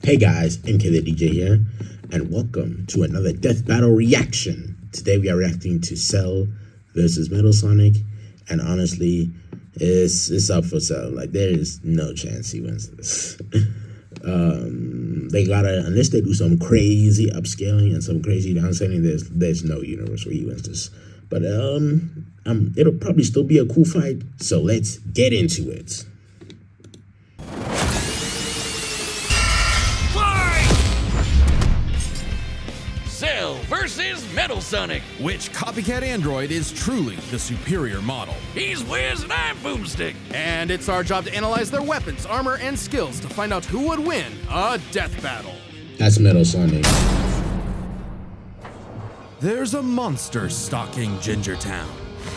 Hey guys, MK the DJ here, and welcome to another Death Battle reaction. Today we are reacting to Cell versus Metal Sonic, and honestly, it's up for Cell. Like, there is no chance he wins this. They gotta, unless they do some crazy upscaling and some crazy downscaling, there's no universe where he wins this. But it'll probably still be a cool fight. So let's get into it. Cell versus Metal Sonic. Which copycat android is truly the superior model? He's Wiz and I'm Boomstick. And it's our job to analyze their weapons, armor, and skills to find out who would win a death battle. That's Metal Sonic. There's a monster stalking Gingertown.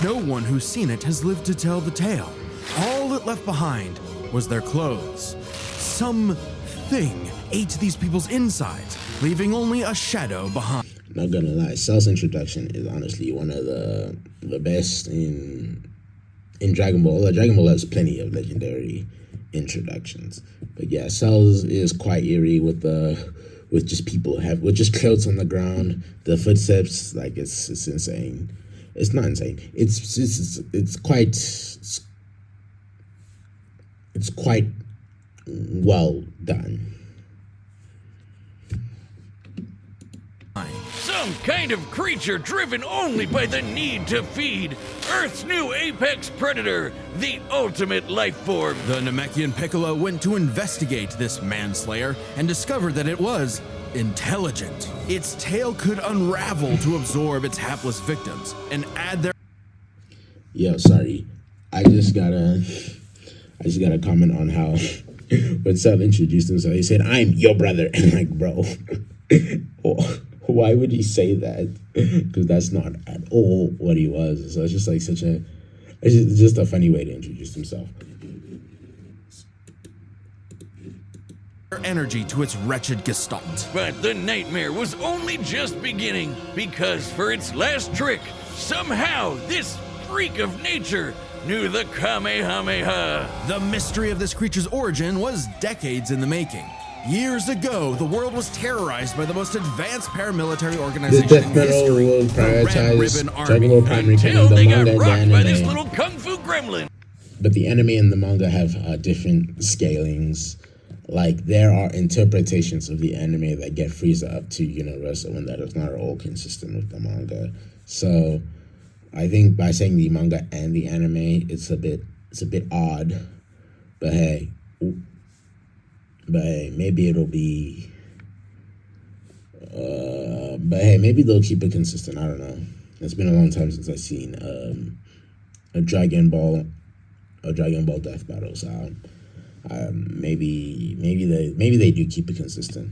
No one who's seen it has lived to tell the tale. All it left behind was their clothes. Something ate these people's insides, leaving only a shadow behind. Not gonna lie, Cell's introduction is honestly one of the best in Dragon Ball. Although Dragon Ball has plenty of legendary introductions, but yeah, Cell's is quite eerie with just people with just clothes on the ground, the footsteps. Like it's insane. It's not insane. It's quite well done. Some kind of creature driven only by the need to feed. Earth's new apex predator, the ultimate life form. The Namekian Piccolo went to investigate this manslayer and discovered that it was intelligent. Its tail could unravel to absorb its hapless victims and add their... Yo, sorry. I just gotta comment on how when Cell introduced himself, he said, "I'm your brother." And like, bro, why would he say that? Because that's not at all what he was. So it's just like it's just a funny way to introduce himself. Energy to its wretched gestalt. But the nightmare was only just beginning, because for its last trick, somehow this freak of nature knew the Kamehameha. The mystery of this creature's origin was decades in the making. Years ago, the world was terrorized by the most advanced paramilitary organization The Death in Battle history, will the Red prioritize Ribbon Dragon Ball Army. primary Until canon, the they got manga, and the rocked by this anime. little kung fu gremlin. But the anime and the manga have different scalings. Like, there are interpretations of the anime that get Frieza up to Universal, and that is not at all consistent with the manga. So I think by saying the manga and the anime, it's a bit odd. But hey, maybe it'll be. But hey, maybe they'll keep it consistent. I don't know. It's been a long time since I've seen a Dragon Ball Death Battle. So maybe they do keep it consistent.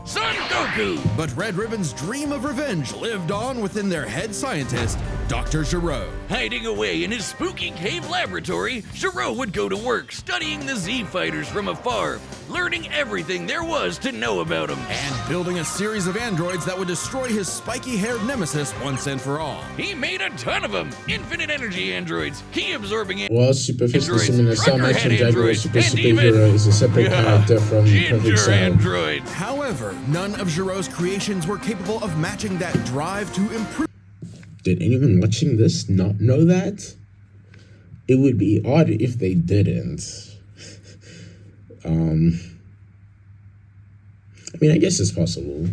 Son Goku! But Red Ribbon's dream of revenge lived on within their head scientist, Dr. Gero. Hiding away in his spooky cave laboratory, Gero would go to work studying the Z fighters from afar, learning everything there was to know about them. And building a series of androids that would destroy his spiky-haired nemesis once and for all. He made a ton of them. Infinite energy androids, key-absorbing Well, Superficial Similar Cell Trucker mentioned Head Dragon Ball androids, Super and Superhero is a separate character from Ginger Perfect Cell. androids. However, none of Gero's creations were capable of matching that drive to improve. Did anyone watching this not know that? It would be odd if they didn't. I mean, I guess it's possible,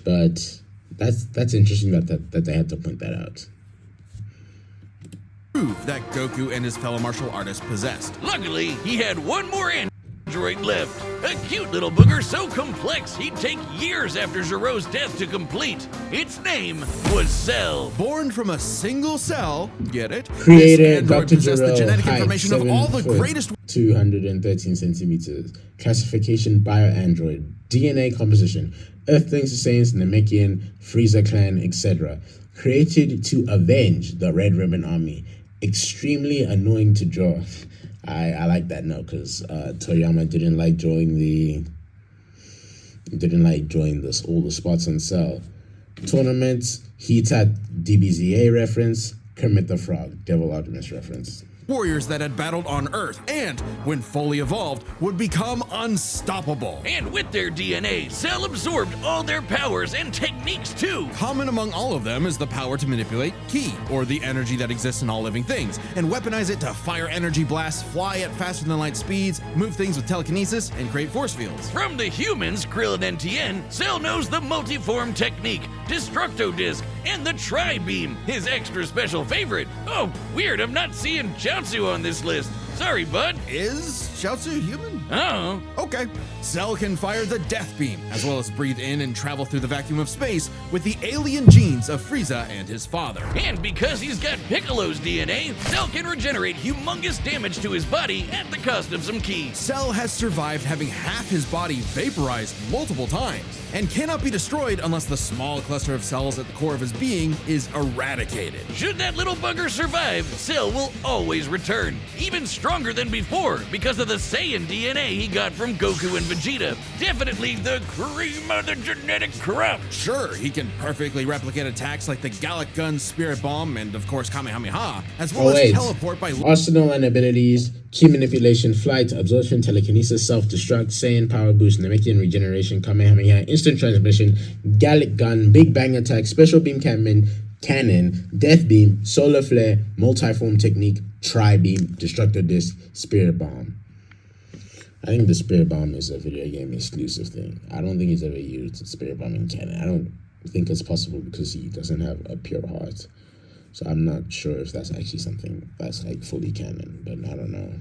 but that's interesting that they had to point that out. Prove that Goku and his fellow martial artists possessed. Luckily, he had one more android left. A cute little booger so complex he'd take years after Gero's death to complete. Its name was Cell. Born from a single cell, get it? Creator This android Dr. possessed the Gero, genetic height information of all the 7 greatest. foot, 213 centimeters. Classification bioandroid. DNA composition. Earthlings, Saiyans, Namekian, Frieza clan, etc. Created to avenge the Red Ribbon Army. Extremely annoying to draw. I like that note because Toriyama didn't like drawing all the spots on Cell. Tournaments, Heat at DBZA reference, Kermit the Frog, Devil Optimus reference. warriors that had battled on Earth and, when fully evolved, would become unstoppable. And with their DNA, Cell absorbed all their powers and techniques too. Common among all of them is the power to manipulate Ki, or the energy that exists in all living things, and weaponize it to fire energy blasts, fly at faster than light speeds, move things with telekinesis, and create force fields. From the humans, Krillin and Tien, Cell knows the multiform technique, Destructo Disc, and the Tri-Beam, his extra special favorite. Oh, weird, I'm not seeing Chaozu on this list. Sorry, bud. Is Chaozu human? Oh. Okay. Cell can fire the Death Beam, as well as breathe in and travel through the vacuum of space with the alien genes of Frieza and his father. And because he's got Piccolo's DNA, Cell can regenerate humongous damage to his body at the cost of some Ki. Cell has survived having half his body vaporized multiple times, and cannot be destroyed unless the small cluster of cells at the core of his being is eradicated. Should that little bugger survive, Cell will always return, even stronger than before because of the Saiyan DNA he got from Goku and Vegeta. Definitely the cream of the genetic crop. Sure, he can perfectly replicate attacks like the Gallic Gun, Spirit Bomb, and of course Kamehameha, as well as teleport by arsenal and abilities: Ki manipulation, flight, absorption, telekinesis, self-destruct, Saiyan power boost, Namekian regeneration, Kamehameha, instant transmission, Gallic Gun, Big Bang attack, special beam cannon, death beam, solar flare, multiform technique, tri-beam, destructo disc, spirit bomb. I think the spirit bomb is a video game exclusive thing. I don't think he's ever used spirit bomb in canon. I don't think it's possible because he doesn't have a pure heart. So I'm not sure if that's actually something that's like fully canon, but I don't know.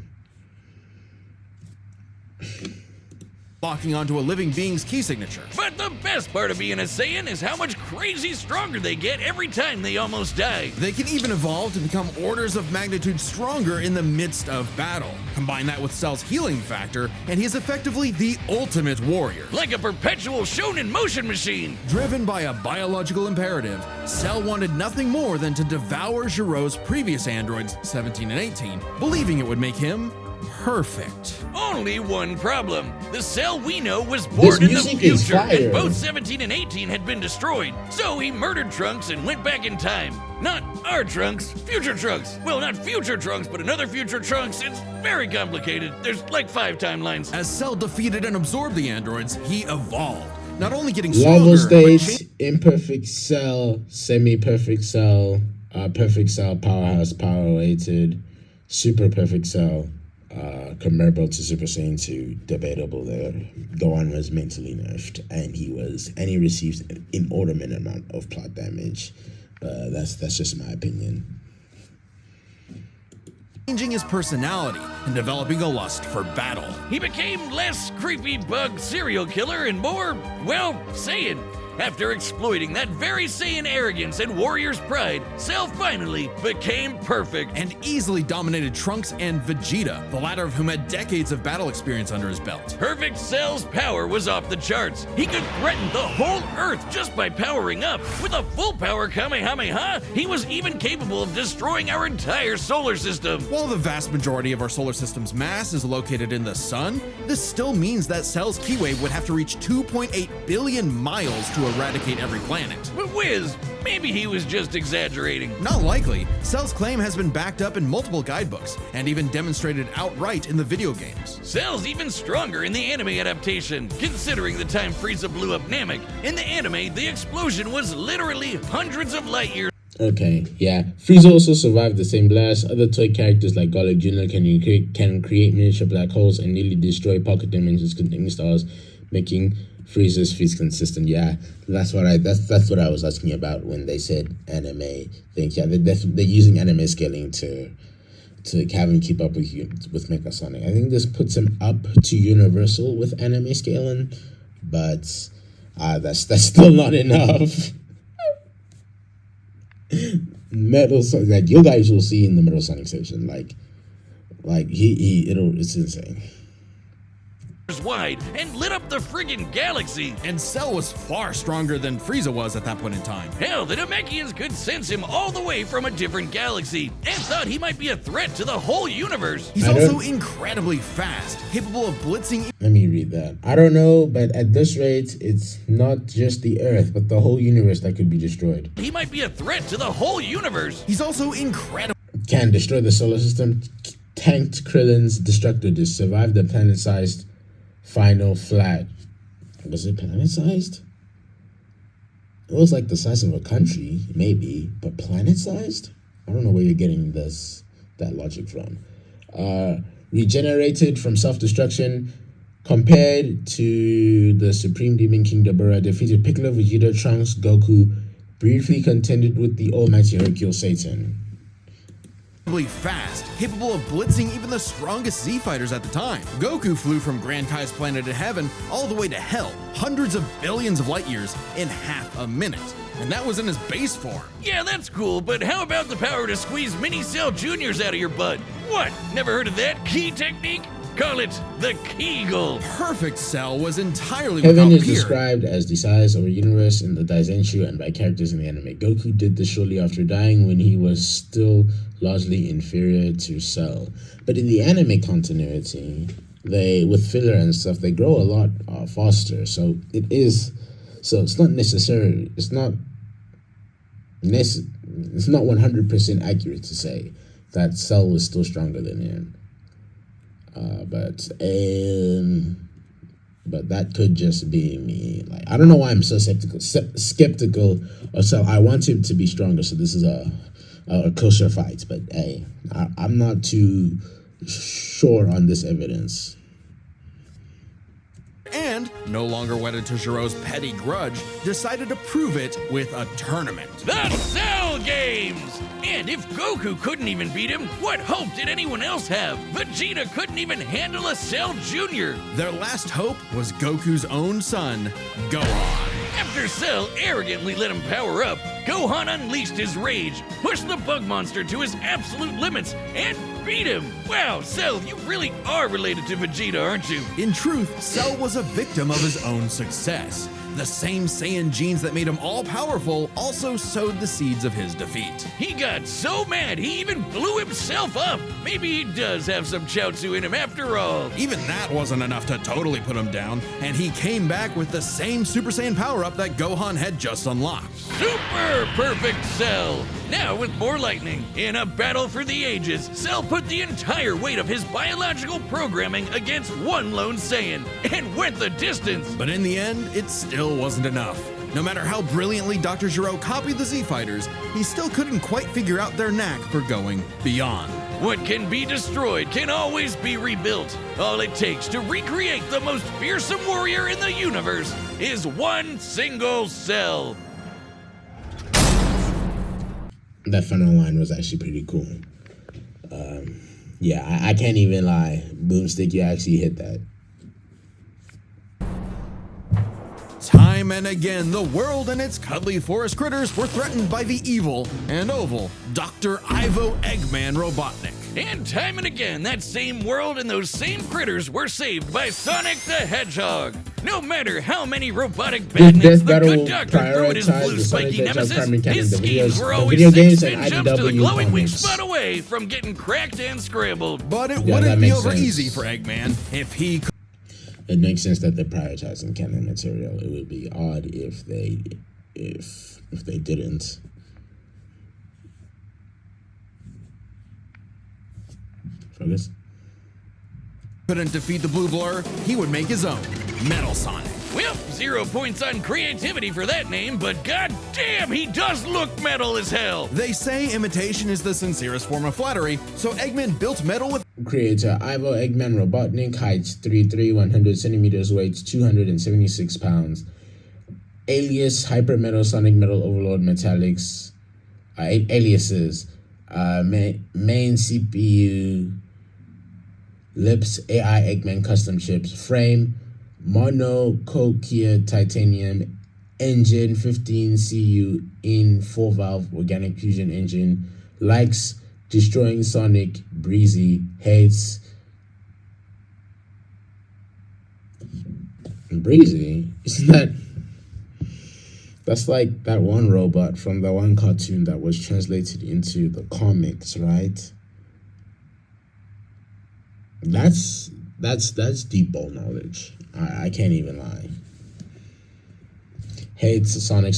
locking onto a living being's key signature. But the best part of being a Saiyan is how much crazy stronger they get every time they almost die. They can even evolve to become orders of magnitude stronger in the midst of battle. Combine that with Cell's healing factor, and he is effectively the ultimate warrior. Like a perpetual shonen motion machine. Driven by a biological imperative, Cell wanted nothing more than to devour Giro's previous androids, 17 and 18, believing it would make him perfect. Only one problem. The Cell we know was born in the future, and both 17 and 18 had been destroyed. So he murdered Trunks and went back in time. Not our Trunks, future Trunks. Well, not future Trunks, but another future Trunks. It's very complicated. There's like 5 timelines. As Cell defeated and absorbed the androids, he evolved. Not only getting stronger, level states, imperfect Cell, semi-perfect Cell, perfect Cell, powerhouse, power weighted, super perfect Cell, comparable to Super Saiyan 2, debatable there. Gohan was mentally nerfed, and he received an inordinate amount of plot damage. That's just my opinion. Changing his personality and developing a lust for battle. He became less creepy bug serial killer and more, well, Saiyan. After exploiting that very Saiyan arrogance and warrior's pride, Cell finally became perfect. And easily dominated Trunks and Vegeta, the latter of whom had decades of battle experience under his belt. Perfect Cell's power was off the charts. He could threaten the whole Earth just by powering up. With a full power Kamehameha, he was even capable of destroying our entire solar system. While the vast majority of our solar system's mass is located in the sun, this still means that Cell's ki wave would have to reach 2.8 billion miles to eradicate every planet. But Wiz, maybe he was just exaggerating. Not likely. Cell's claim has been backed up in multiple guidebooks, and even demonstrated outright in the video games. Cell's even stronger in the anime adaptation, considering the time Frieza blew up Namek. In the anime, the explosion was literally hundreds of light years. Okay, yeah. Frieza also survived the same blast. Other toy characters like Garlic Jr. can create miniature black holes and nearly destroy pocket dimensions containing stars, making Frieza's feats consistent. Yeah, that's what I was asking about when they said anime things. Yeah, they're using anime scaling to have him keep up with Megasonic. I think this puts him up to Universal with anime scaling, but that's still not enough. Metal Sonic, like you guys will see in the Metal Sonic section, it's insane. Wide and lit up the friggin' galaxy. And Cell was far stronger than Frieza was at that point in time. Hell, the Namekians could sense him all the way from a different galaxy and thought he might be a threat to the whole universe. He's also incredibly fast, capable of blitzing. Let me read that. I don't know, but at this rate, it's not just the Earth, but the whole universe that could be destroyed. He might be a threat to the whole universe. He's also incredible. can destroy the solar system, tanked Krillin's destructor disc, survived the planet-sized final flat. Was it planet-sized? It was like the size of a country, maybe, but planet-sized? I don't know where you're getting that logic from. Regenerated from self-destruction, compared to the Supreme Demon King Deborah, defeated Piccolo, Vegeta, Trunks, Goku, briefly contended with the almighty Hercule Satan. Fast, capable of blitzing even the strongest Z fighters at the time. Goku flew from Grand Kai's planet of heaven all the way to hell, hundreds of billions of light years in half a minute. And that was in his base form. Yeah, that's cool, but how about the power to squeeze Mini Cell Juniors out of your butt? What? Never heard of that key technique? Call it the Kegel. Perfect Cell was entirely Heaven without is peer. described as the size of a universe in the Daisenshu and by characters in the anime. Goku did this shortly after dying when he was still largely inferior to Cell. But in the anime continuity, with filler and stuff, they grow a lot faster. So it's not necessarily, it's not 100% accurate to say that Cell was still stronger than him. But that could just be me. Like, I don't know why I'm so skeptical of Cell. I want him to be stronger, so this is a closer fight. But hey, I'm not too sure on this evidence. And, no longer wedded to Giro's petty grudge, decided to prove it with a tournament. The Cell Games! And if Goku couldn't even beat him, what hope did anyone else have? Vegeta couldn't even handle a Cell Jr. Their last hope was Goku's own son, Gohan. After Cell arrogantly let him power up, Gohan unleashed his rage, pushed the bug monster to his absolute limits, and beat him. Wow, Cell, you really are related to Vegeta, aren't you? In truth, Cell was a victim of his own success. The same Saiyan genes that made him all-powerful also sowed the seeds of his defeat. He got so mad he even blew himself up. Maybe he does have some Chaozu in him after all. Even that wasn't enough to totally put him down, and he came back with the same Super Saiyan power-up that Gohan had just unlocked. Super perfect Cell! Now with more lightning. In a battle for the ages, Cell put the entire weight of his biological programming against one lone Saiyan and went the distance. But in the end, it still wasn't enough. No matter how brilliantly Dr. Gero copied the Z Fighters, he still couldn't quite figure out their knack for going beyond. What can be destroyed can always be rebuilt. All it takes to recreate the most fearsome warrior in the universe is one single cell. That final line was actually pretty cool. Yeah, I can't even lie. Boomstick, you actually hit that. Time and again, the world and its cuddly forest critters were threatened by the evil and oval Dr. Ivo Eggman Robotnik. And time and again, that same world and those same critters were saved by Sonic the Hedgehog. No matter how many robotic badniks the good doctor threw at his blue spiky nemesis, his schemes were always 6 spin jumps to the glowing wing spot away from getting cracked and scrambled. But it wouldn't be over easy for Eggman if he could. It makes sense that they're prioritizing canon material. It would be odd if they didn't. Focus. Couldn't defeat the Blue Blur, he would make his own Metal Sonic. Well, 0 points on creativity for that name, but goddamn, he does look metal as hell. They say imitation is the sincerest form of flattery, so Eggman built metal with Creator Ivo Eggman Robotnik, height 3'3", 100 centimeters, weight 276 pounds. Alias Hyper Metal Sonic Metal Overlord Metallics. Aliases. Main CPU. Lips AI Eggman custom chips. Frame monocoque titanium. Engine 15 CU in 4-valve organic fusion engine. Likes destroying Sonic. Breezy. Hates Breezy. Isn't that's like that one robot from the one cartoon that was translated into the comics, right? That's deep ball knowledge. I can't even lie. hates Sonic.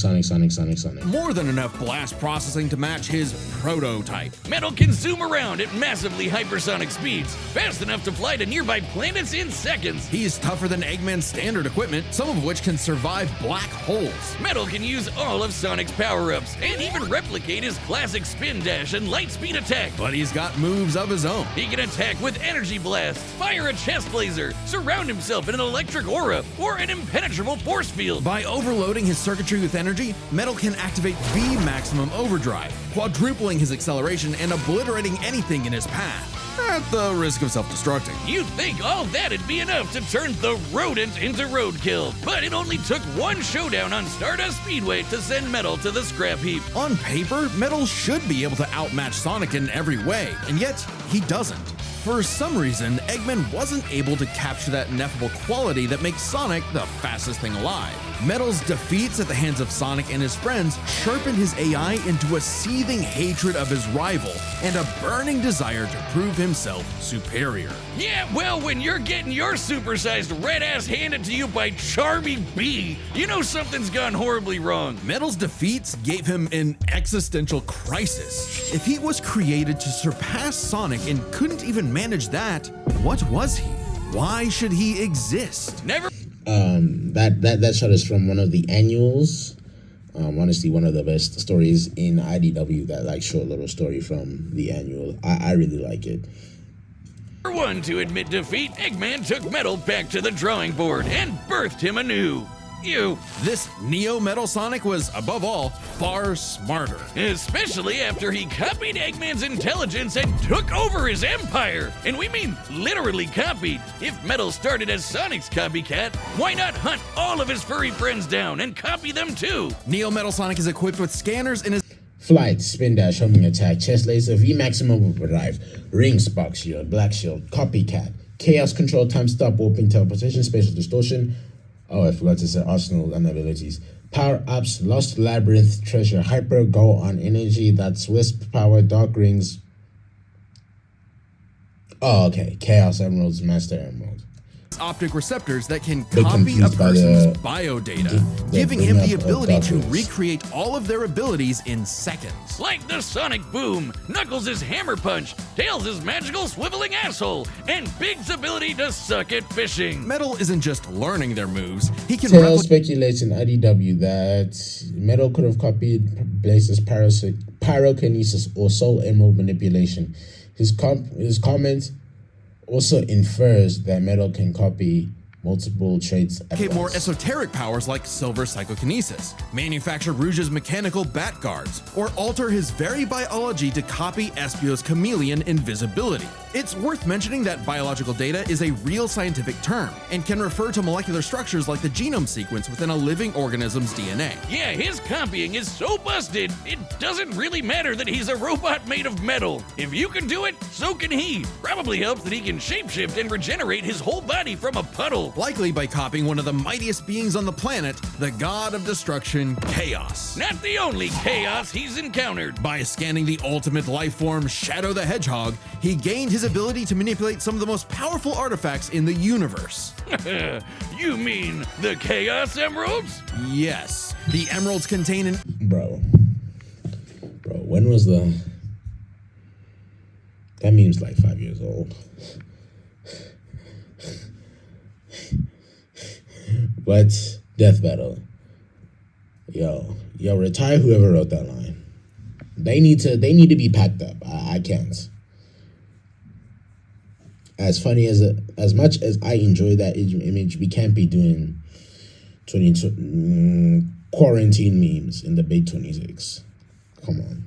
More than enough blast processing to match his prototype. Metal can zoom around at massively hypersonic speeds, fast enough to fly to nearby planets in seconds. He's tougher than Eggman's standard equipment, some of which can survive black holes. Metal can use all of Sonic's power-ups, and even replicate his classic spin dash and light speed attack. But he's got moves of his own. He can attack with energy blasts, fire a chest laser, surround himself in an electric aura, or an impenetrable force field. By overloading his circuitry with energy, Metal can activate V maximum overdrive, quadrupling his acceleration and obliterating anything in his path, at the risk of self-destructing. You'd think all that'd be enough to turn the rodent into roadkill, but it only took one showdown on Stardust Speedway to send Metal to the scrap heap. On paper, Metal should be able to outmatch Sonic in every way, and yet he doesn't. For some reason, Eggman wasn't able to capture that ineffable quality that makes Sonic the fastest thing alive. Metal's defeats at the hands of Sonic and his friends sharpened his AI into a seething hatred of his rival and a burning desire to prove himself superior. Yeah, well, when you're getting your supersized red ass handed to you by Charmy B, you know something's gone horribly wrong. Metal's defeats gave him an existential crisis. If he was created to surpass Sonic and couldn't even manage that, what was he? Why should he exist? Never. That shot is from one of the annuals. Honestly, one of the best stories in IDW. That like short little story from the annual. I really like it. For one to admit defeat, Eggman took Metal back to the drawing board and birthed him anew. This Neo Metal Sonic was, above all, far smarter. Especially after he copied Eggman's intelligence and took over his empire. And we mean literally copied. If Metal started as Sonic's copycat, why not hunt all of his furry friends down and copy them too? Neo Metal Sonic is equipped with scanners in his flight, spin dash, homing attack, chest laser, V maximum overdrive, ring spark shield, black shield, copycat, chaos control, time stop, warping, teleportation, spatial distortion. Oh, I forgot to say arsenal and abilities. Power-ups, Lost Labyrinth, Treasure, Hyper, Go on Energy, that's Wisp, Power, Dark Rings. Oh, okay. Chaos Emeralds, Master Emerald. optic receptors that can copy a person's biodata, giving him the ability to recreate all of their abilities in seconds. Like the sonic boom, Knuckles' hammer punch, Tails' magical swiveling asshole, and Big's ability to suck at fishing. Metal isn't just learning their moves, he can Tails speculates in IDW that Metal could have copied Blaze's pyrokinesis or soul emerald manipulation. His comment also infers that Metal can copy multiple traits at once. More esoteric powers like silver psychokinesis, manufacture Rouge's mechanical bat guards, or alter his very biology to copy Espio's chameleon invisibility. It's worth mentioning that biological data is a real scientific term and can refer to molecular structures like the genome sequence within a living organism's DNA. Yeah, his copying is so busted, it doesn't really matter that he's a robot made of metal. If you can do it, so can he. Probably helps that he can shapeshift and regenerate his whole body from a puddle. Likely by copying one of the mightiest beings on the planet, the god of destruction, Chaos. Not the only chaos he's encountered. By scanning the ultimate life form, Shadow the Hedgehog, he gained his ability to manipulate some of the most powerful artifacts in the universe. You mean the Chaos Emeralds? Yes. The emeralds contain an... Bro, when was the... That meme's like 5 years old. But Death Battle. Yo, retire whoever wrote that line. They need to be packed up. I can't. As funny as much as I enjoy that image, we can't be doing quarantine memes in the big 26. Come on.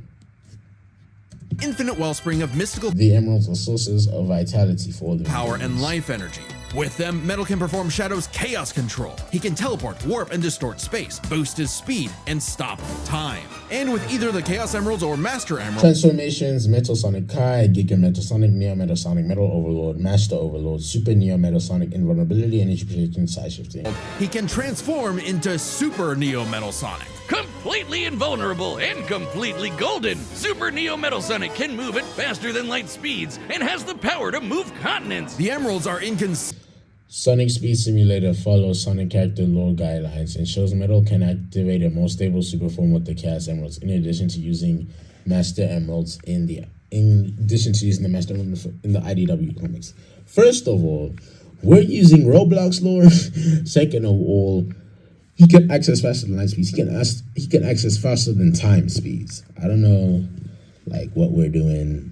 Infinite wellspring of mystical... The emeralds are sources of vitality for all the power and life energy. With them, Metal can perform Shadow's chaos control. He can teleport, warp, and distort space, boost his speed, and stop time. And with either the Chaos Emeralds or Master Emeralds... Transformations, Metal Sonic Kai, Giga Metal Sonic, Neo Metal Sonic, Metal Overlord, Master Overlord, Super Neo Metal Sonic, Invulnerability, and Initiation Side Shifting. He can transform into Super Neo Metal Sonic. Completely invulnerable and completely golden, Super Neo Metal Sonic can move at faster than light speeds and has the power to move continents. The emeralds are Sonic Speed Simulator follows Sonic character lore guidelines and shows Metal can activate a more stable super form with the Chaos Emeralds, in addition to using Master Emeralds in the Master Emeralds in the IDW comics. First of all, we're using Roblox lore. Second of all, he can access faster than light speeds. He can access faster than time speeds. I don't know, like, what we're doing.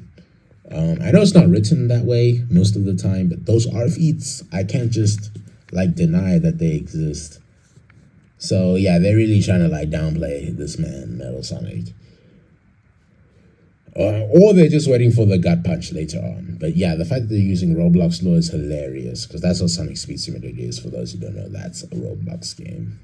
I know it's not written that way most of the time, but those are feats. I can't just like deny that they exist. So yeah, they're really trying to like downplay this man, Metal Sonic. Or they're just waiting for the gut punch later on. But yeah, the fact that they're using Roblox lore is hilarious, because that's what Sonic Speed Simulator is. For those who don't know, that's a Roblox game.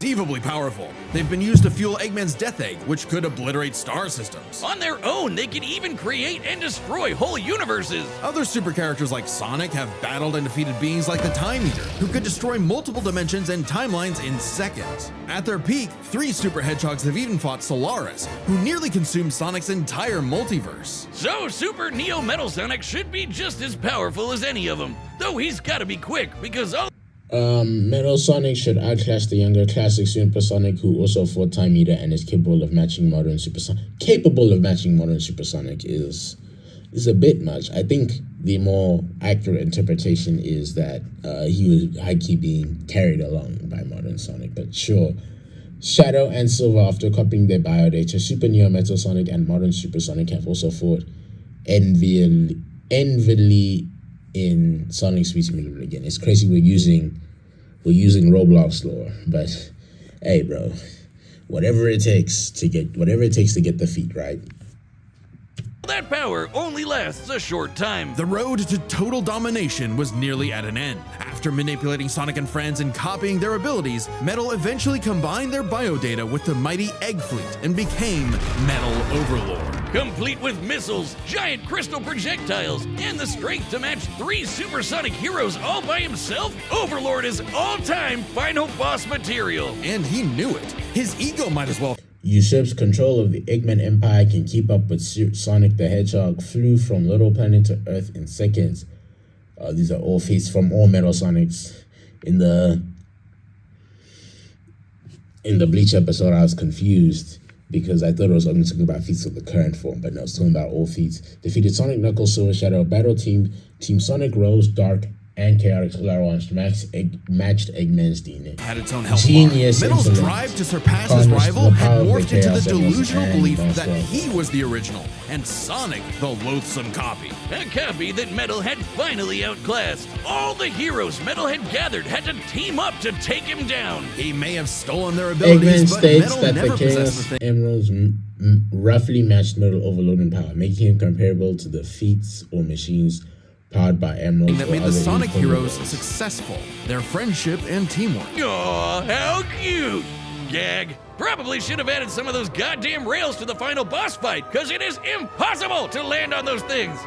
Unbelievably powerful. They've been used to fuel Eggman's Death Egg, which could obliterate star systems. On their own, they can even create and destroy whole universes. Other super characters like Sonic have battled and defeated beings like the Time Eater, who could destroy multiple dimensions and timelines in seconds. At their peak, 3 super hedgehogs have even fought Solaris, who nearly consumed Sonic's entire multiverse. So Super Neo Metal Sonic should be just as powerful as any of them, though he's gotta be quick, because all Metal Sonic should outclass the younger classic Super Sonic, who also fought Time Eater and is capable of matching modern Super Sonic. Capable of matching modern Super Sonic is a bit much. I think the more accurate interpretation is that he was high-key being carried along by modern Sonic, but sure. Shadow and Silver, after copying their biodata, Super Neo Metal Sonic and modern Super Sonic have also fought envily in Sonic Speed Simulator again. It's crazy we're using Roblox lore, but hey, bro, whatever it takes to get the feat right. that power only lasts a short time. The road to total domination was nearly at an end. After manipulating Sonic and friends and copying their abilities, Metal eventually combined their biodata with the mighty Egg Fleet and became Metal Overlord. Complete with missiles, giant crystal projectiles, and the strength to match 3 supersonic heroes all by himself, Overlord is all-time final boss material. And he knew it. His ego might as well Usurps control of the Eggman Empire, can keep up with Sonic the Hedgehog, flew from Little Planet to Earth in seconds. These are all feats from all Metal Sonics. In the Bleach episode, I was confused because I thought it was only talking about feats of the current form, but no, it's talking about all feats. Defeated Sonic, Knuckles, Silver Shadow, Battle Team Sonic, Rose, Dark, and Chaotic Clarence matched Eggman's DNA. Had its own health Genius bar. Metal's drive to surpass his rival had morphed into the delusional belief that he was the original, and Sonic the loathsome copy. A copy that Metal had finally outclassed. All the heroes Metal had gathered had to team up to take him down. He may have stolen their abilities, Eggman but states Metal that never the possessed the Chaos Emeralds roughly matched Metal Overload in power, making him comparable to the feats or machines powered by emeralds that or made the other Sonic heroes infinite successful, their friendship and teamwork. Aw, how cute! Gag. Probably should have added some of those goddamn rails to the final boss fight, because it is impossible to land on those things.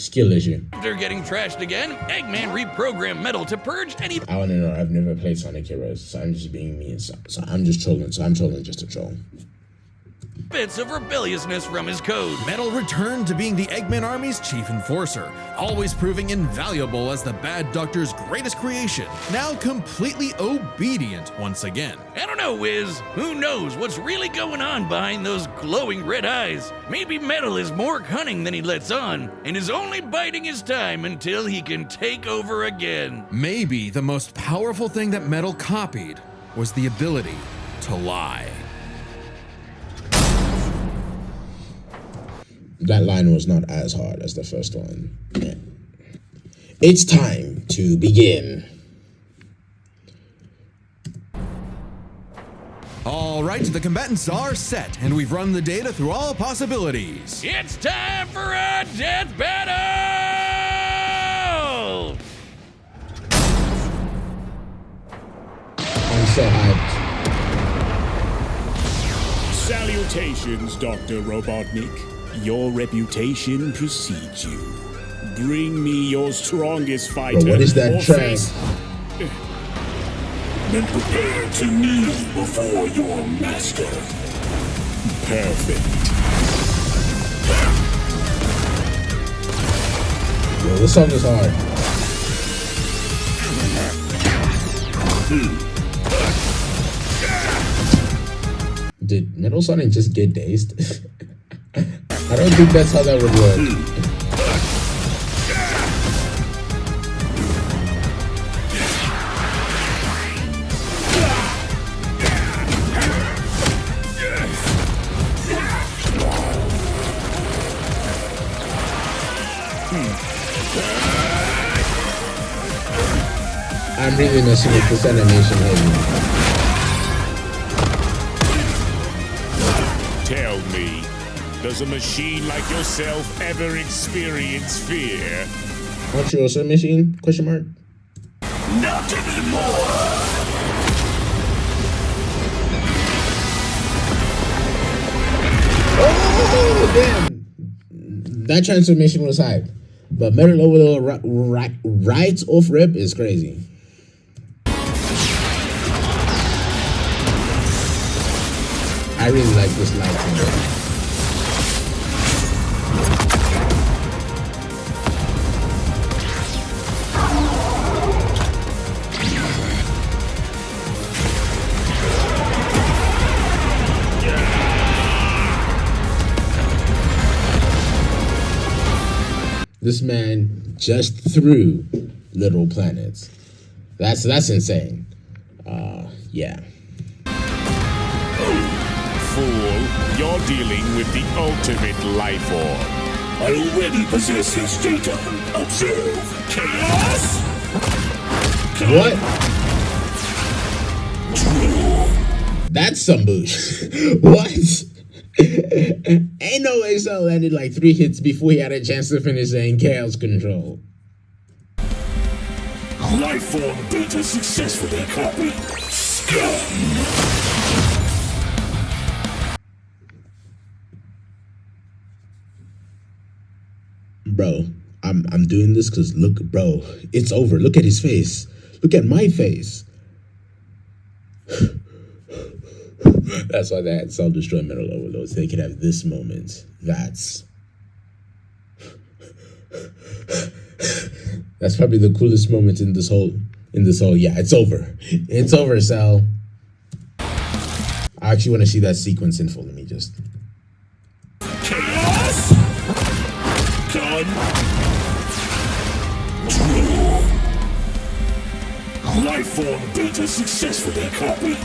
skill issue. After getting trashed again, Eggman reprogrammed Metal to purge any I want to know. I've never played Sonic Heroes, so I'm just being mean. So I'm just trolling. So I'm trolling just to troll. bits of rebelliousness from his code. Metal returned to being the Eggman Army's chief enforcer, always proving invaluable as the Bad Doctor's greatest creation, now completely obedient once again. I don't know, Wiz. Who knows what's really going on behind those glowing red eyes? Maybe Metal is more cunning than he lets on, and is only biding his time until he can take over again. Maybe the most powerful thing that Metal copied was the ability to lie. That line was not as hard as the first one. Yeah. It's time to begin. All right, the combatants are set, and we've run the data through all possibilities. It's time for a death battle! I'm so hyped. Salutations, Dr. Robotnik. Your reputation precedes you. Bring me your strongest fighter. Bro, what is that or track? face- Then prepare to kneel before your master. Perfect. Yo, this song is hard. Did Metal Sonic just get dazed? I don't think that's how that would work. I'm really messing with this animation heavy. Tell me, does a machine like yourself ever experience fear? Aren't you also a machine? Question mark. Not anymore. Oh damn! That transformation was hype, but Metal Overload right off rip is crazy. I really like this lighting. This man just threw little planets. That's insane. Yeah. Fool, you're dealing with the ultimate life form. I already possess his data. Observe. Chaos! What? That's some bullshit. What? Ain't no way Cell landed like 3 hits before he had a chance to finish saying Chaos Control. Life form data successfully copied. Scum! Bro, I'm doing this because look, bro, it's over. Look at his face. Look at my face. That's why they had self-destroy Metal Overload, so they could have this moment. That's probably the coolest moment in this whole yeah, it's over. It's over, Cell. I actually want to see that sequence in full. Let me just Chaos! Done. Life form data successfully copied.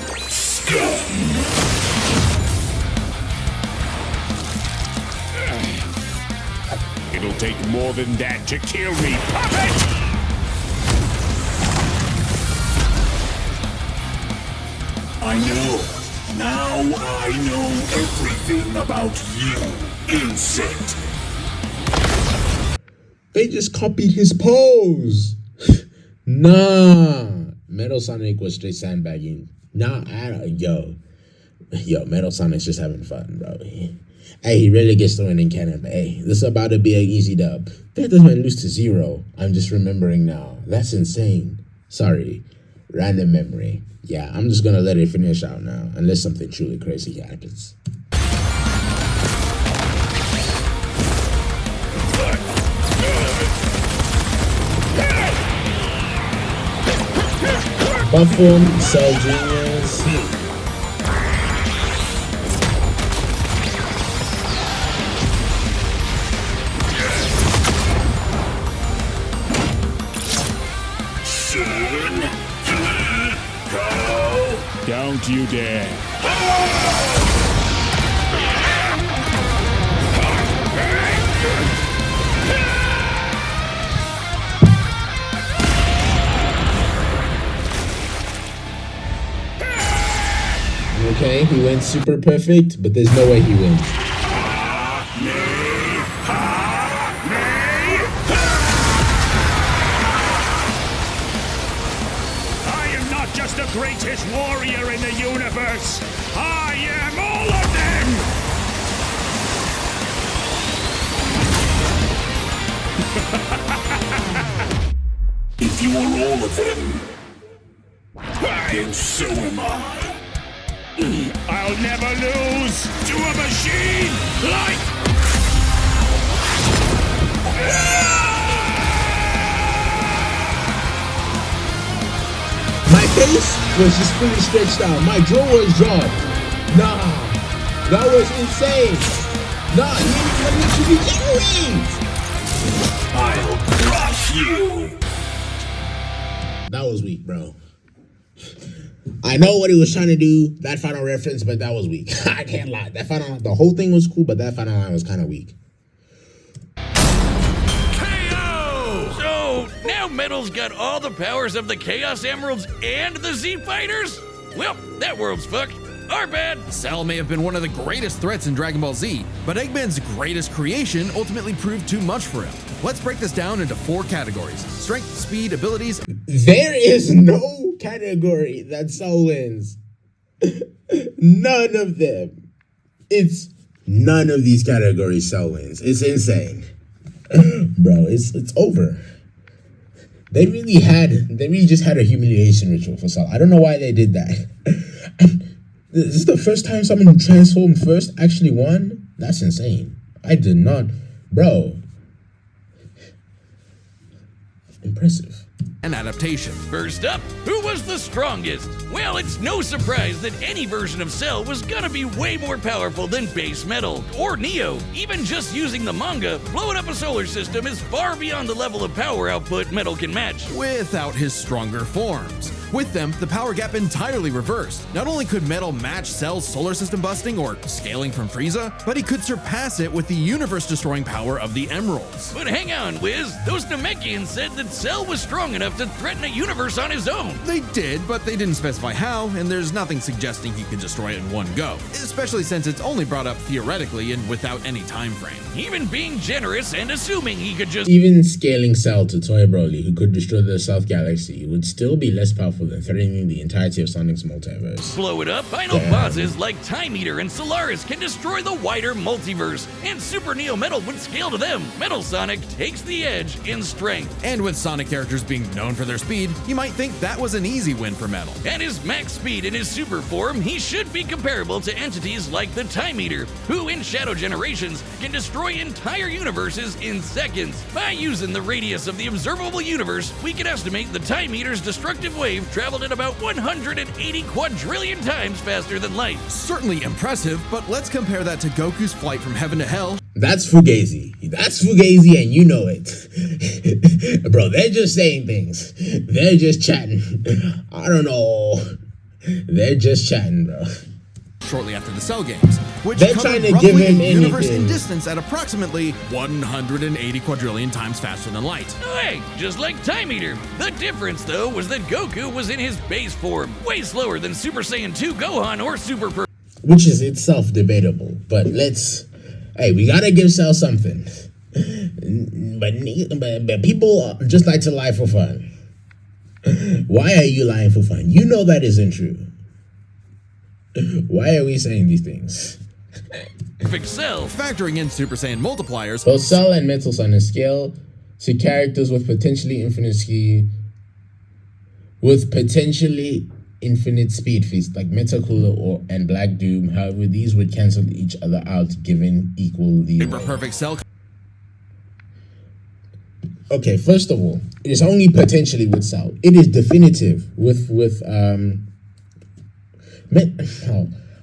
It'll take more than that to kill me, puppet! I know. Now I know everything about you, insect. They just copied his pose. Nah. Metal Sonic was straight sandbagging. Nah, yo, Metal Sonic's just having fun, bro. Hey, he really gets thrown in cannon, but hey, this is about to be an easy dub. That doesn't lose to 0. I'm just remembering now. That's insane. Sorry. Random memory. Yeah, I'm just gonna let it finish out now, unless something truly crazy happens. Buff form, Cell Genius. Don't you dare. Okay, he went super perfect, but there's no way he wins. I am not just the greatest warrior in the universe. I am all of them! If you are all of them, then so am I. I'll never lose to a machine like... My case was just fully stretched out. My jaw was dropped. Nah, that was insane. Nah, he didn't come into the I'll crush you. That was weak, bro. I know what he was trying to do, that final reference, but that was weak. I can't lie. The whole thing was cool, but that final line was kind of weak. So, now Metal's got all the powers of the Chaos Emeralds and the Z Fighters? Well, that world's fucked. Our bad. Cell may have been one of the greatest threats in Dragon Ball Z, but Eggman's greatest creation ultimately proved too much for him. Let's break this down into 4 categories: strength, speed, abilities. There is no category that Cell wins. None of them. It's none of these categories Cell wins. It's insane. Bro, it's over. They really just had a humiliation ritual for Cell. I don't know why they did that. This is the first time someone who transformed first actually won? That's insane. I did not. Bro. Impressive. And adaptation. First up, who was the strongest? Well, it's no surprise that any version of Cell was gonna be way more powerful than base Metal or Neo. Even just using the manga, blowing up a solar system is far beyond the level of power output Metal can match. Without his stronger forms. With them, the power gap entirely reversed. Not only could Metal match Cell's solar system busting or scaling from Frieza, but he could surpass it with the universe-destroying power of the Emeralds. But hang on, Wiz. Those Namekians said that Cell was strong enough to threaten a universe on his own. They did, but they didn't specify how, and there's nothing suggesting he could destroy it in one go, especially since it's only brought up theoretically and without any time frame. Even being generous and assuming he could just Even scaling Cell to Toy Broly, who could destroy the South Galaxy, would still be less powerful than threatening the entirety of Sonic's multiverse. blow it up. Final bosses like Time Eater and Solaris can destroy the wider multiverse, and Super Neo Metal would scale to them. Metal Sonic takes the edge in strength. And with Sonic characters being known for their speed, you might think that was an easy win for Metal. At his max speed in his super form, he should be comparable to entities like the Time Eater, who in Shadow Generations can destroy entire universes in seconds. By using the radius of the observable universe, we can estimate the Time Eater's destructive wave traveled at about 180 quadrillion times faster than light. Certainly impressive, but let's compare that to Goku's flight from heaven to hell. That's Fugazi. That's Fugazi, and you know it. Bro, they're just saying things. They're just chatting. I don't know. They're just chatting, bro. Shortly after the Cell games, which They're covered trying to roughly give him a universe anything. in distance at approximately 180 quadrillion times faster than light. Oh, hey, just like Time Eater. The difference, though, was that Goku was in his base form, way slower than Super Saiyan 2 Gohan or Which is itself debatable, but we gotta give Cell something. But people just like to lie for fun. Why are you lying for fun? You know that isn't true. Why are we saying these things? Perfect Cell. Factoring in Super Saiyan multipliers, Both Cell and Metal Sonic scale to characters with potentially infinite speed feats like Metacooler and Black Doom. However, these would cancel each other out given equal leeway. Super Perfect Cell. Okay, first of all, it is only potentially with Cell. It is definitive with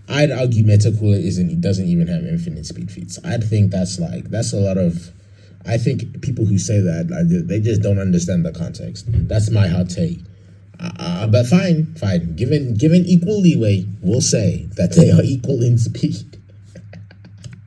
I'd argue Metacooler doesn't even have infinite speed feats. I'd think that's a lot of. I think people who say that they just don't understand the context. That's my hot take. But fine. Given equal leeway, we'll say that they are equal in speed.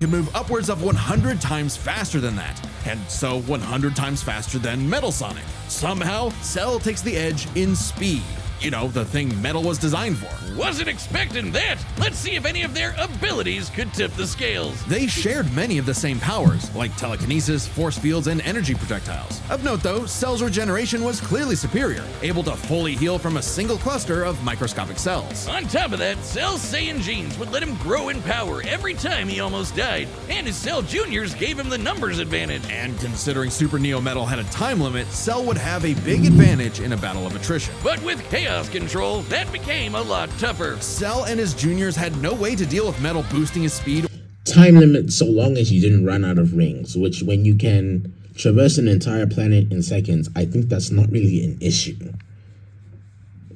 Can move upwards of 100 times faster than that, and so 100 times faster than Metal Sonic. Somehow, Cell takes the edge in speed. You know, the thing Metal was designed for. Wasn't expecting that. Let's see if any of their abilities could tip the scales. They shared many of the same powers, like telekinesis, force fields, and energy projectiles. Of note though, Cell's regeneration was clearly superior, able to fully heal from a single cluster of microscopic cells. On top of that, Cell's Saiyan genes would let him grow in power every time he almost died, and his Cell Juniors gave him the numbers advantage. And considering Super Neo Metal had a time limit, Cell would have a big advantage in a battle of attrition. But with Chaos Control, that became a lot tougher. Cell and his juniors had no way to deal with Metal boosting his speed. Time limit so long as you didn't run out of rings, which when you can traverse an entire planet in seconds, I think that's not really an issue.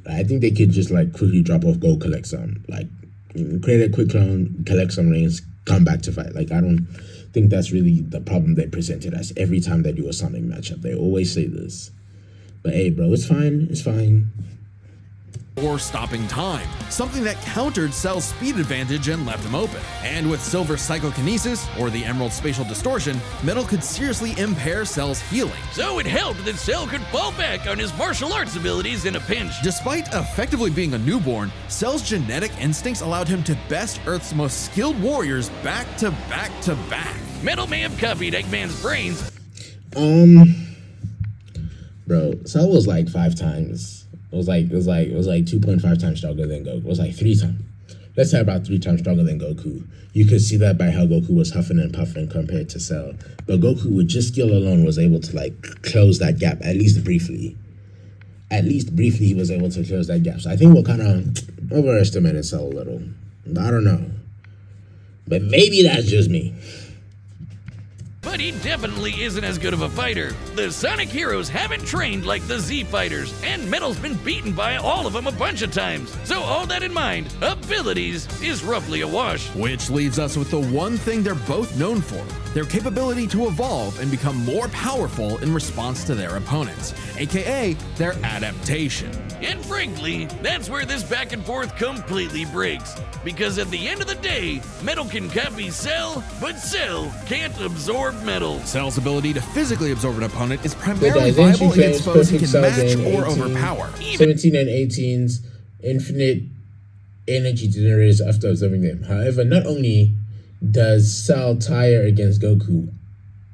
I think they could just like quickly drop off, go collect some, like create a quick clone, collect some rings, come back to fight. Like I don't think that's really the problem they presented as every time they do a Sonic matchup. They always say this. But hey, bro, it's fine. It's fine. Or stopping time, something that countered Cell's speed advantage and left him open. And with Silver's psychokinesis, or the Emerald's spatial distortion, Metal could seriously impair Cell's healing. So it helped that Cell could fall back on his martial arts abilities in a pinch. Despite effectively being a newborn, Cell's genetic instincts allowed him to best Earth's most skilled warriors back to back to back. Metal may have copied Eggman's brains. Bro, Cell was like 5 times. It was like 2.5 times stronger than Goku. It was like 3 times. Let's say about 3 times stronger than Goku. You could see that by how Goku was huffing and puffing compared to Cell. But Goku, with just skill alone, was able to like close that gap, at least briefly. At least briefly, he was able to close that gap. So I think we'll kind of overestimate Cell a little. I don't know. But maybe that's just me. But he definitely isn't as good of a fighter. The Sonic heroes haven't trained like the Z fighters, and Metal's been beaten by all of them a bunch of times. So all that in mind, abilities is roughly a wash. Which leaves us with the one thing they're both known for, their capability to evolve and become more powerful in response to their opponents, aka their adaptation. And frankly, that's where this back and forth completely breaks. Because at the end of the day, Metal can copy Cell, but Cell can't absorb Metal. Cell's ability to physically absorb an opponent is primarily viable against foes he can match or overpower. 17 and 18's infinite energy generators after absorbing them. However, not only does Cell tire against Goku,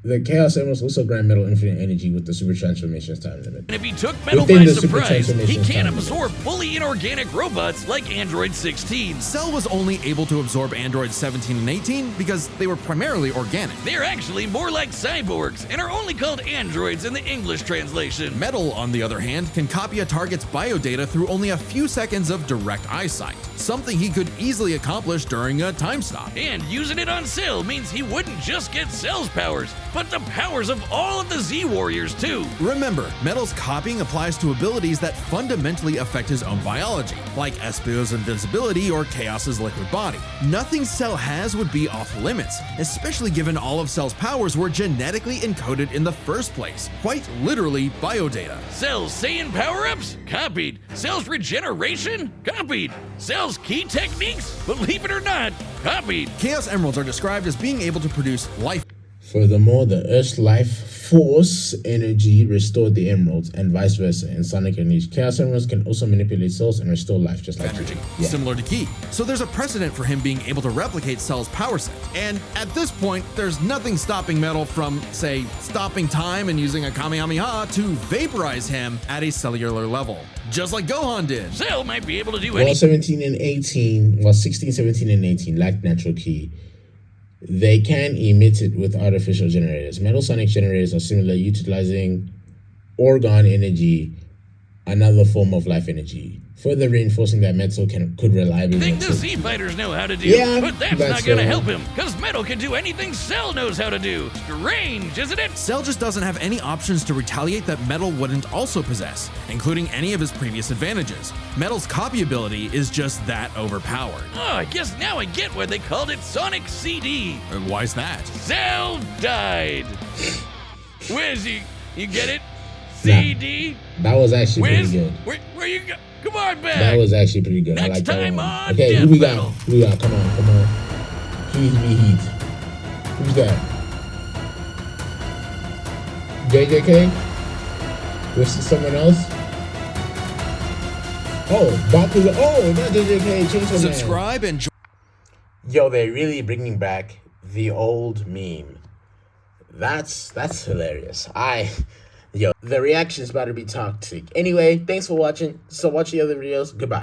the Chaos Emeralds also grant Metal infinite energy with the Super Transformations time limit. And if he took Metal by surprise, he can't absorb fully inorganic robots like Android 16. Cell was only able to absorb Android 17 and 18 because they were primarily organic. They're actually more like cyborgs and are only called androids in the English translation. Metal, on the other hand, can copy a target's biodata through only a few seconds of direct eyesight, something he could easily accomplish during a time stop. And using it on Cell means he wouldn't just get Cell's powers, but the powers of all of the Z Warriors too. Remember, Metal's copying applies to abilities that fundamentally affect his own biology, like Espio's invincibility or Chaos's liquid body. Nothing Cell has would be off limits, especially given all of Cell's powers were genetically encoded in the first place, quite literally biodata. Cell's Saiyan power-ups? Copied. Cell's regeneration? Copied. Cell's key techniques? Believe it or not, copied. Chaos Emeralds are described as being able to produce life. Furthermore, the Earth's life force energy restored the emeralds, and vice versa in Sonic and Leash. Chaos Emeralds can also manipulate souls and restore life, just like energy, yeah. Similar to Ki. So there's a precedent for him being able to replicate Cell's power set. And at this point, there's nothing stopping Metal from, say, stopping time and using a Kamehameha to vaporize him at a cellular level, just like Gohan did. Cell might be able to do anything. 16, 17, and 18 lack natural Ki. They can emit it with artificial generators. Metal Sonic generators are similar, utilizing orgone energy, another form of life energy, further reinforcing that Metal could reliably. I think the Z fighters know how to do, but that's not gonna help him, because Metal can do anything Cell knows how to do. Strange, isn't it? Cell just doesn't have any options to retaliate that Metal wouldn't also possess, including any of his previous advantages. Metal's copy ability is just that overpowered. Oh, I guess now I get why they called it Sonic CD. Why's that? Cell died. Where's he? You get it? CD? That was actually pretty good. Where you go? Come on back. That was actually pretty good. Next I like that time one. on Okay, who we got? DeathBattle. Who we got? Come on. Heat. Who's that? JJK? With someone else? Oh, Baku. Oh, not JJK. Chainsaw Subscribe and join. Yo, they're really bringing back the old meme. That's hilarious. Yo, the reaction's about to be toxic. Anyway, thanks for watching. So watch the other videos. Goodbye.